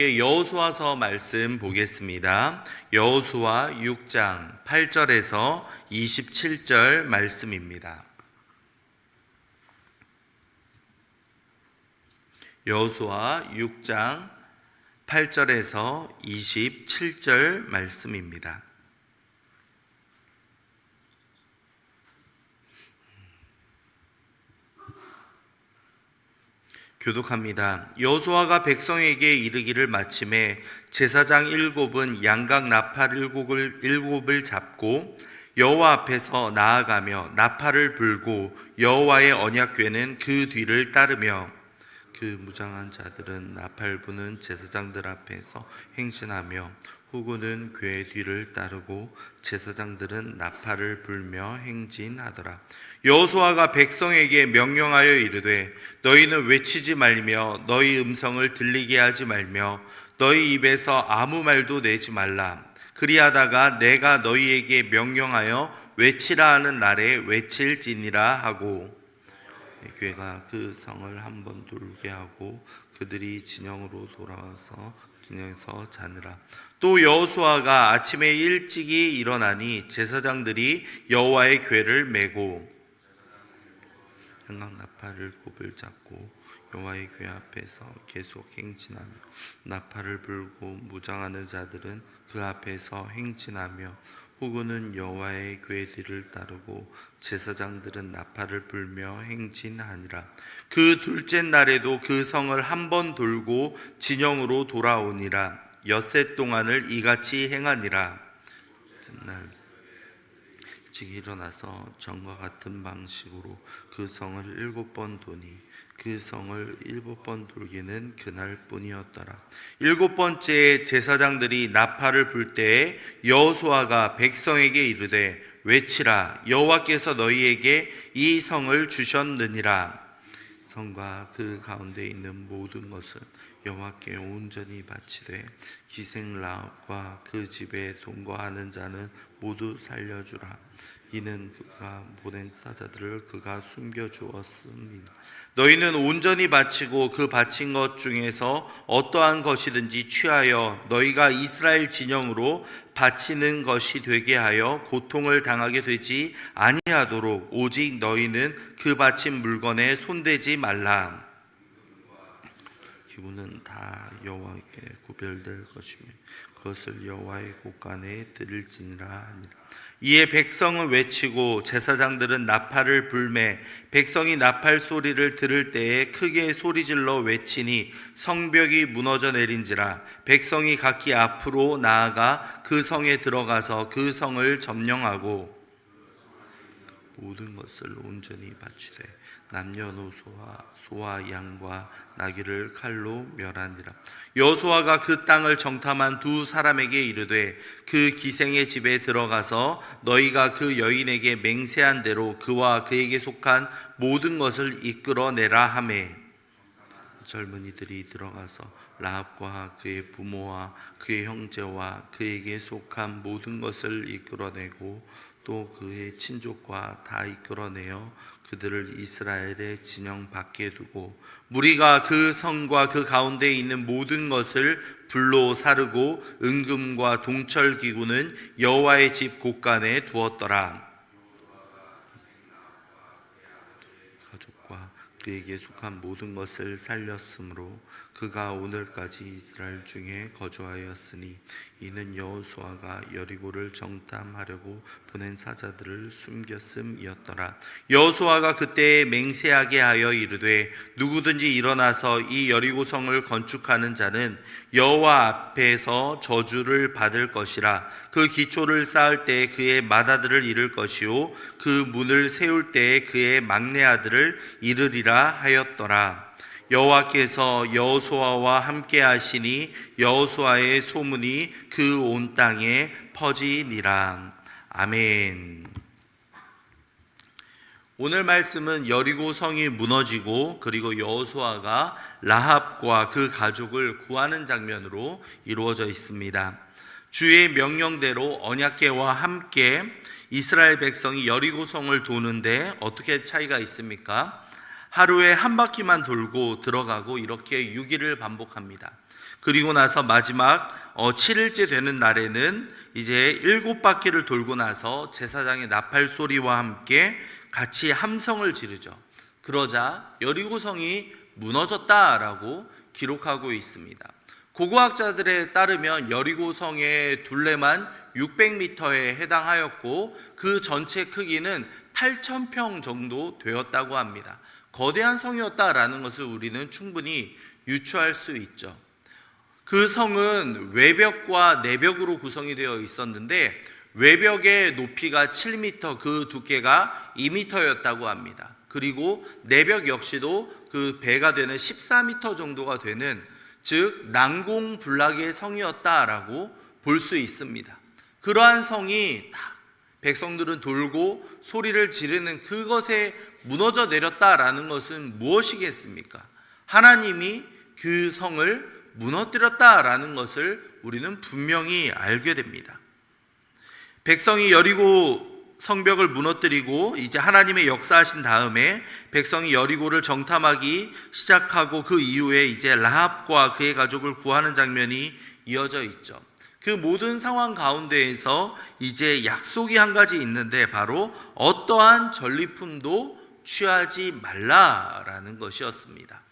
여호수아서 말씀 보겠습니다. 여호수아 6장 8절에서 27절 말씀입니다. 여호수아 6장 8절에서 27절 말씀입니다. 교독합니다. 여호수아가 백성에게 이르기를 마침에 제사장 일곱은 양각 나팔 일곱을 잡고 여호와 앞에서 나아가며 나팔을 불고 여호와의 언약궤는 그 뒤를 따르며 그 무장한 자들은 나팔 부는 제사장들 앞에서 행진하며 후군은 궤 뒤를 따르고 제사장들은 나팔을 불며 행진하더라. 여호수아가 백성에게 명령하여 이르되 너희는 외치지 말며 너희 음성을 들리게 하지 말며 너희 입에서 아무 말도 내지 말라. 그리하다가 내가 너희에게 명령하여 외치라 하는 날에 외칠지니라 하고 궤가 그 성을 한번 돌게 하고 그들이 진영으로 돌아와서 진영에서 자느라. 또 여호수아가 아침에 일찍이 일어나니 제사장들이 여호와의 궤를 메고 양각 나팔을 곱을 잡고 여호와의 궤 앞에서 계속 행진하며 나팔을 불고 무장하는 자들은 그 앞에서 행진하며 후군은 여호와의 궤 뒤를 따르고 제사장들은 나팔을 불며 행진하니라. 그 둘째 날에도 그 성을 한 번 돌고 진영으로 돌아오니라. 엿새 동안을 이같이 행하니라. 첫날 일찍 일어나서 전과 같은 방식으로 그 성을 7번 도니 그 성을 7번 돌기는 그날뿐이었더라. 7번째에 제사장들이 나팔을 불 때에 여호수아가 백성에게 이르되 외치라. 여호와께서 너희에게 이 성을 주셨느니라. 성과 그 가운데 있는 모든 것은 여호와께 온전히 바치되 기생라합과 그 집에 동거하는 자는 모두 살려주라. 이는 그가 보낸 사자들을 그가 숨겨주었습니다. 너희는 온전히 바치고 그 바친 것 중에서 어떠한 것이든지 취하여 너희가 이스라엘 진영으로 바치는 것이 되게 하여 고통을 당하게 되지 아니하도록 오직 너희는 그 바친 물건에 손대지 말라. 기부는 다 여호와께 구별될 것이며 그것을 여호와의 곳간에 드릴지니라 하니라. 이에 백성은 외치고 제사장들은 나팔을 불매 백성이 나팔 소리를 들을 때에 크게 소리질러 외치니 성벽이 무너져 내린지라. 백성이 각기 앞으로 나아가 그 성에 들어가서 그 성을 점령하고 모든 것을 온전히 바치되 남녀노소와 소와 양과 나귀를 칼로 멸하니라. 여호수아가 그 땅을 정탐한 두 사람에게 이르되 그 기생의 집에 들어가서 너희가 그 여인에게 맹세한 대로 그와 그에게 속한 모든 것을 이끌어내라 하매 젊은이들이 들어가서 라합과 그의 부모와 그의 형제와 그에게 속한 모든 것을 이끌어내고 또 그의 친족과 다 이끌어내어 그들을 이스라엘의 진영 밖에 두고 무리가 그 성과 그 가운데 있는 모든 것을 불로 사르고 은금과 동철 기구는 여호와의 집 곳간에 두었더라. 가족과 그에게 속한 모든 것을 살렸으므로 그가 오늘까지 이스라엘 중에 거주하였으니 이는 여호수아가 여리고를 정탐하려고 보낸 사자들을 숨겼음이었더라. 여호수아가 그때 맹세하게 하여 이르되 누구든지 일어나서 이 여리고 성을 건축하는 자는 여호와 앞에서 저주를 받을 것이라. 그 기초를 쌓을 때에 그의 맏아들을 잃을 것이요 그 문을 세울 때에 그의 막내 아들을 잃으리라 하였더라. 여호와께서 여호수아와 함께 하시니 여호수아의 소문이 그 온 땅에 퍼지니라. 아멘. 오늘 말씀은 여리고 성이 무너지고 그리고 여호수아가 라합과 그 가족을 구하는 장면으로 이루어져 있습니다. 주의 명령대로 언약궤와 함께 이스라엘 백성이 여리고 성을 도는데 어떻게 차이가 있습니까? 하루에 한 바퀴만 돌고 들어가고 이렇게 6일을 반복합니다. 그리고 나서 마지막 7일째 되는 날에는 이제 7바퀴를 돌고 나서 제사장의 나팔 소리와 함께 같이 함성을 지르죠. 그러자 여리고성이 무너졌다라고 기록하고 있습니다. 고고학자들에 따르면 여리고성의 둘레만 600m에 해당하였고 그 전체 크기는 8,000평 정도 되었다고 합니다. 거대한 성이었다라는 것을 우리는 충분히 유추할 수 있죠. 그 성은 외벽과 내벽으로 구성이 되어 있었는데 외벽의 높이가 7m, 그 두께가 2m였다고 합니다. 그리고 내벽 역시도 그 배가 되는 14m 정도가 되는, 즉 난공불락의 성이었다라고 볼 수 있습니다. 그러한 성이 딱 백성들은 돌고 소리를 지르는 그것에 무너져 내렸다라는 것은 무엇이겠습니까? 하나님이 그 성을 무너뜨렸다라는 것을 우리는 분명히 알게 됩니다. 백성이 여리고 성벽을 무너뜨리고 이제 하나님의 역사하신 다음에 백성이 여리고를 정탐하기 시작하고 그 이후에 이제 라합과 그의 가족을 구하는 장면이 이어져 있죠. 그 모든 상황 가운데에서 이제 약속이 한 가지 있는데 바로 어떠한 전리품도 취하지 말라라는 것이었습니다.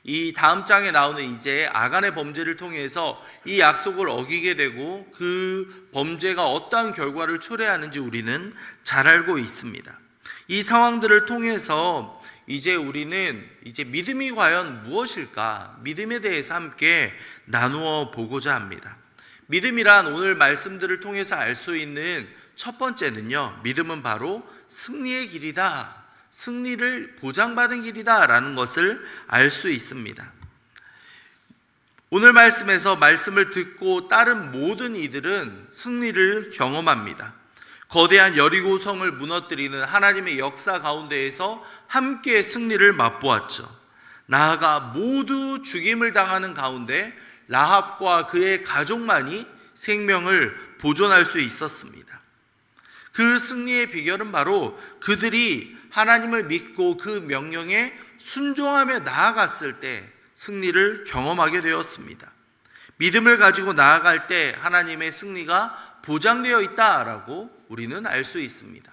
이 다음 장에 나오는 이제 아간의 범죄를 통해서 이 약속을 어기게 되고 그 범죄가 어떠한 결과를 초래하는지 우리는 잘 알고 있습니다. 이 상황들을 통해서 이제 우리는 이제 믿음이 과연 무엇일까? 믿음에 대해서 함께 나누어 보고자 합니다. 믿음이란 오늘 말씀들을 통해서 알 수 있는 첫 번째는요, 믿음은 바로 승리의 길이다, 승리를 보장받은 길이다 라는 것을 알 수 있습니다. 오늘 말씀에서 말씀을 듣고 따른 모든 이들은 승리를 경험합니다. 거대한 여리고성을 무너뜨리는 하나님의 역사 가운데에서 함께 승리를 맛보았죠. 나아가 모두 죽임을 당하는 가운데 라합과 그의 가족만이 생명을 보존할 수 있었습니다. 그 승리의 비결은 바로 그들이 하나님을 믿고 그 명령에 순종하며 나아갔을 때 승리를 경험하게 되었습니다. 믿음을 가지고 나아갈 때 하나님의 승리가 보장되어 있다라고 우리는 알 수 있습니다.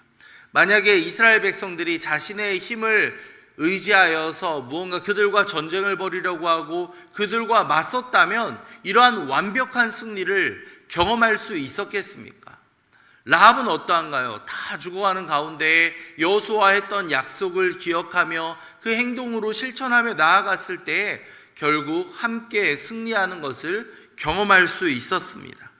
만약에 이스라엘 백성들이 자신의 힘을 의지하여서 무언가 그들과 전쟁을 벌이려고 하고 그들과 맞섰다면 이러한 완벽한 승리를 경험할 수 있었겠습니까? 라합은 어떠한가요? 다 죽어가는 가운데 여호수아와 했던 약속을 기억하며 그 행동으로 실천하며 나아갔을 때 결국 함께 승리하는 것을 경험할 수 있었습니다.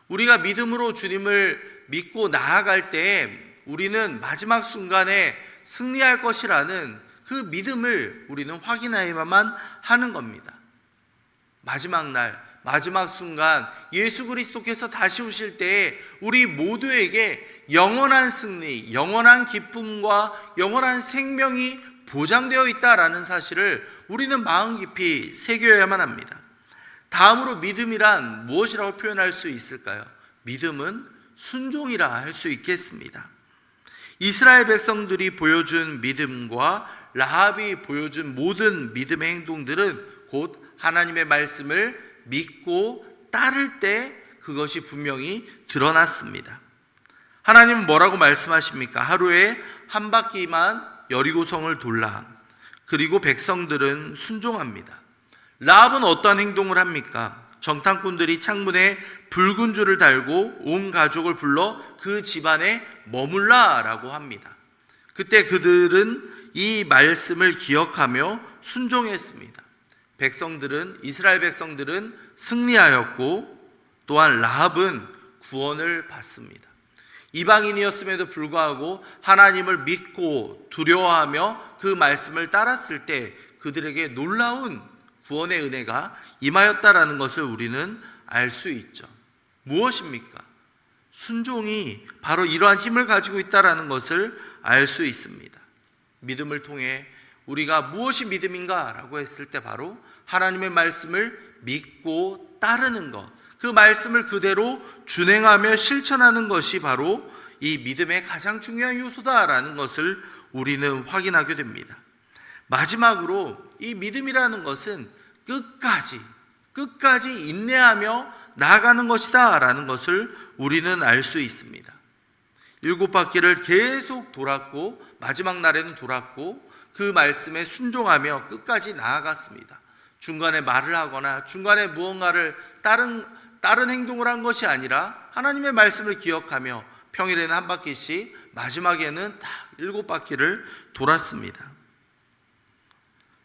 우리가 믿음으로 주님을 믿고 나아갈 때 우리는 마지막 순간에 승리할 것이라는 그 믿음을 우리는 확인해야만 하는 겁니다. 마지막 날, 마지막 순간 예수 그리스도께서 다시 오실 때에 우리 모두에게 영원한 승리, 영원한 기쁨과 영원한 생명이 보장되어 있다라는 사실을 우리는 마음 깊이 새겨야만 합니다. 다음으로 믿음이란 무엇이라고 표현할 수 있을까요? 믿음은 순종이라 할 수 있겠습니다. 이스라엘 백성들이 보여준 믿음과 라합이 보여준 모든 믿음의 행동들은 곧 하나님의 말씀을 믿고 따를 때 그것이 분명히 드러났습니다. 하나님은 뭐라고 말씀하십니까? 하루에 한 바퀴만 여리고성을 돌라. 그리고 백성들은 순종합니다. 라합은 어떠한 행동을 합니까? 정탐꾼들이 창문에 붉은 줄을 달고 온 가족을 불러 그 집안에 머물라라고 합니다. 그때 그들은 이 말씀을 기억하며 순종했습니다. 이스라엘 백성들은 승리하였고 또한 라합은 구원을 받습니다. 이방인이었음에도 불구하고 하나님을 믿고 두려워하며 그 말씀을 따랐을 때 그들에게 놀라운 구원의 은혜가 임하였다라는 것을 우리는 알 수 있죠. 무엇입니까? 순종이 바로 이러한 힘을 가지고 있다라는 것을 알 수 있습니다. 믿음을 통해 우리가 무엇이 믿음인가 라고 했을 때 바로 하나님의 말씀을 믿고 따르는 것, 그 말씀을 그대로 준행하며 실천하는 것이 바로 이 믿음의 가장 중요한 요소다라는 것을 우리는 확인하게 됩니다. 마지막으로 이 믿음이라는 것은 끝까지 인내하며 나아가는 것이다 라는 것을 우리는 알 수 있습니다. 7바퀴를 계속 돌았고 마지막 날에는 돌았고 그 말씀에 순종하며 끝까지 나아갔습니다. 중간에 말을 하거나 중간에 무언가를 다른 행동을 한 것이 아니라 하나님의 말씀을 기억하며 평일에는 한 바퀴씩, 마지막에는 다 7바퀴를 돌았습니다.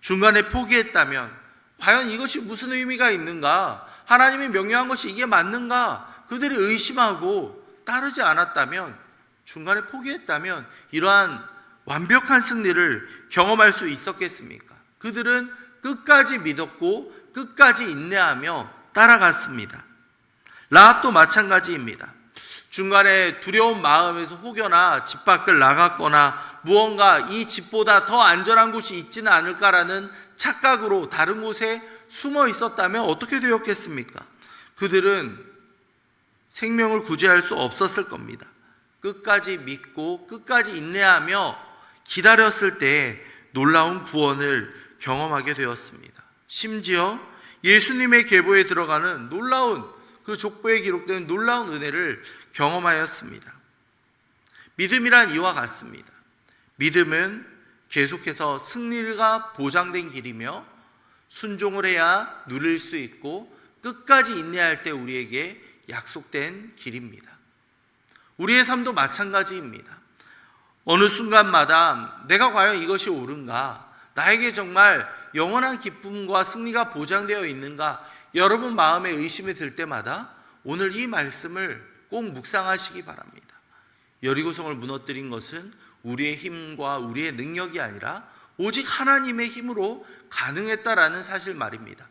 중간에 포기했다면 과연 이것이 무슨 의미가 있는가? 하나님이 명령한 것이 이게 맞는가? 그들이 의심하고 따르지 않았다면, 중간에 포기했다면 이러한 완벽한 승리를 경험할 수 있었겠습니까? 그들은 끝까지 믿었고 끝까지 인내하며 따라갔습니다. 라합도 마찬가지입니다. 중간에 두려운 마음에서 혹여나 집 밖을 나갔거나 무언가 이 집보다 더 안전한 곳이 있지는 않을까라는 착각으로 다른 곳에 숨어 있었다면 어떻게 되었겠습니까? 그들은 생명을 구제할 수 없었을 겁니다. 끝까지 믿고 끝까지 인내하며 기다렸을 때 놀라운 구원을 경험하게 되었습니다. 심지어 예수님의 계보에 들어가는 놀라운, 그 족보에 기록되는 놀라운 은혜를 경험하였습니다. 믿음이란 이와 같습니다. 믿음은 계속해서 승리가 보장된 길이며 순종을 해야 누릴 수 있고 끝까지 인내할 때 우리에게 약속된 길입니다. 우리의 삶도 마찬가지입니다. 어느 순간마다 내가 과연 이것이 옳은가? 나에게 정말 영원한 기쁨과 승리가 보장되어 있는가? 여러분 마음에 의심이 들 때마다 오늘 이 말씀을 꼭 묵상하시기 바랍니다. 여리고성을 무너뜨린 것은 우리의 힘과 우리의 능력이 아니라 오직 하나님의 힘으로 가능했다라는 사실 말입니다.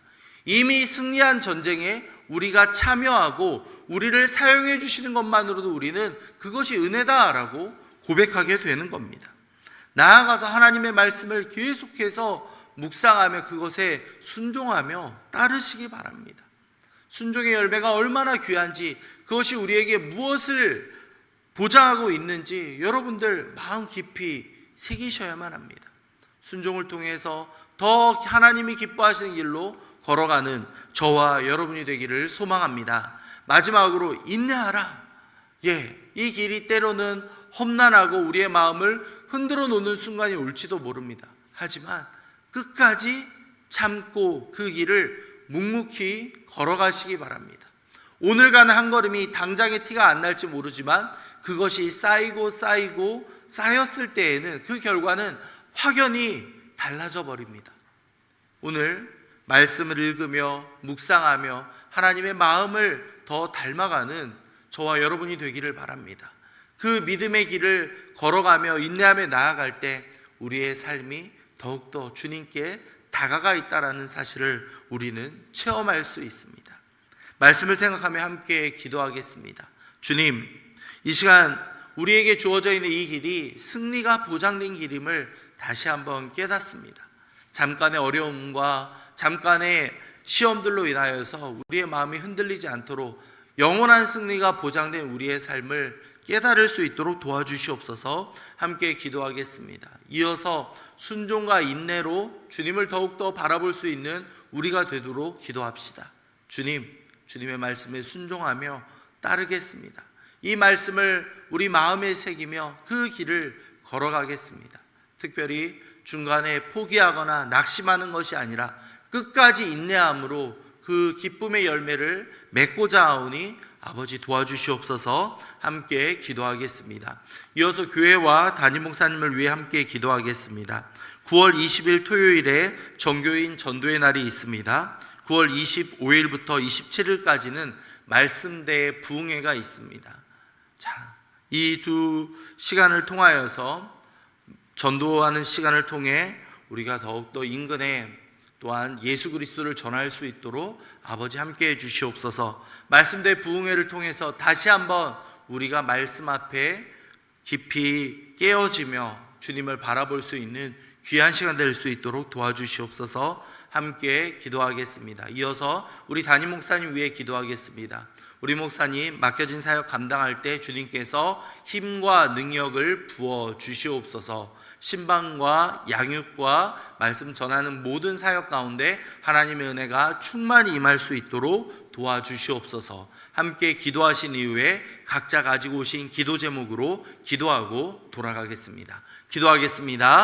이미 승리한 전쟁에 우리가 참여하고 우리를 사용해 주시는 것만으로도 우리는 그것이 은혜다라고 고백하게 되는 겁니다. 나아가서 하나님의 말씀을 계속해서 묵상하며 그것에 순종하며 따르시기 바랍니다. 순종의 열매가 얼마나 귀한지, 그것이 우리에게 무엇을 보장하고 있는지 여러분들 마음 깊이 새기셔야만 합니다. 순종을 통해서 더 하나님이 기뻐하시는 길로 걸어가는 저와 여러분이 되기를 소망합니다. 마지막으로 인내하라. 이 길이 때로는 험난하고 우리의 마음을 흔들어 놓는 순간이 올지도 모릅니다. 하지만 끝까지 참고 그 길을 묵묵히 걸어가시기 바랍니다. 오늘 가는 한 걸음이 당장의 티가 안 날지 모르지만 그것이 쌓이고 쌓였을 때에는 그 결과는 확연히 달라져 버립니다. 오늘 말씀을 읽으며 묵상하며 하나님의 마음을 더 닮아가는 저와 여러분이 되기를 바랍니다. 그 믿음의 길을 걸어가며 인내하며 나아갈 때 우리의 삶이 더욱더 주님께 다가가 있다는 사실을 우리는 체험할 수 있습니다. 말씀을 생각하며 함께 기도하겠습니다. 주님, 이 시간 우리에게 주어져 있는 이 길이 승리가 보장된 길임을 다시 한번 깨닫습니다. 잠깐의 어려움과 잠깐의 시험들로 인하여서 우리의 마음이 흔들리지 않도록 영원한 승리가 보장된 우리의 삶을 깨달을 수 있도록 도와주시옵소서. 함께 기도하겠습니다. 이어서 순종과 인내로 주님을 더욱더 바라볼 수 있는 우리가 되도록 기도합시다. 주님의 말씀에 순종하며 따르겠습니다. 이 말씀을 우리 마음에 새기며 그 길을 걸어가겠습니다. 특별히 중간에 포기하거나 낙심하는 것이 아니라 끝까지 인내함으로 그 기쁨의 열매를 맺고자 하오니 아버지 도와주시옵소서. 함께 기도하겠습니다. 이어서 교회와 담임 목사님을 위해 함께 기도하겠습니다. 9월 20일 토요일에 정교인 전도의 날이 있습니다. 9월 25일부터 27일까지는 말씀대의 부흥회가 있습니다. 자, 이 두 시간을 통하여서 전도하는 시간을 통해 우리가 더욱더 인근에 또한 예수 그리스도를 전할 수 있도록 아버지 함께해 주시옵소서. 말씀대 부흥회를 통해서 다시 한번 우리가 말씀 앞에 깊이 깨어지며 주님을 바라볼 수 있는 귀한 시간 될 수 있도록 도와주시옵소서. 함께 기도하겠습니다. 이어서 우리 담임 목사님 위해 기도하겠습니다. 우리 목사님 맡겨진 사역 감당할 때 주님께서 힘과 능력을 부어 주시옵소서. 신방과 양육과 말씀 전하는 모든 사역 가운데 하나님의 은혜가 충만히 임할 수 있도록 도와주시옵소서. 함께 기도하신 이후에 각자 가지고 오신 기도 제목으로 기도하고 돌아가겠습니다. 기도하겠습니다.